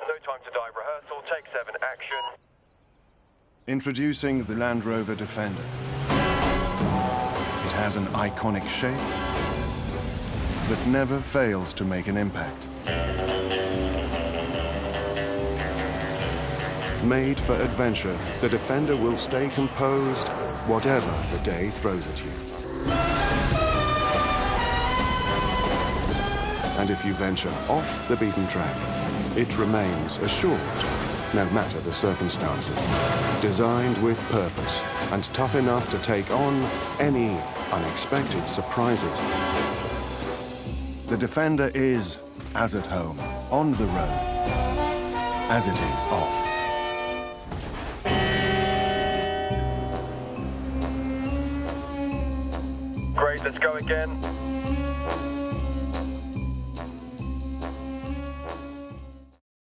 No time to die. Rehearsal. Take 7. Action. Introducing the Landrover Defender. It has an iconic shape that never fails to make an impact. Made for adventure, the Defender will stay composed whatever the day throws at you. And if you venture off the beaten track, it remains assured, no matter the circumstances. Designed with purpose and tough enough to take on any unexpected surprises. The Defender is as at home, on the road, as it is off. Great, let's go again.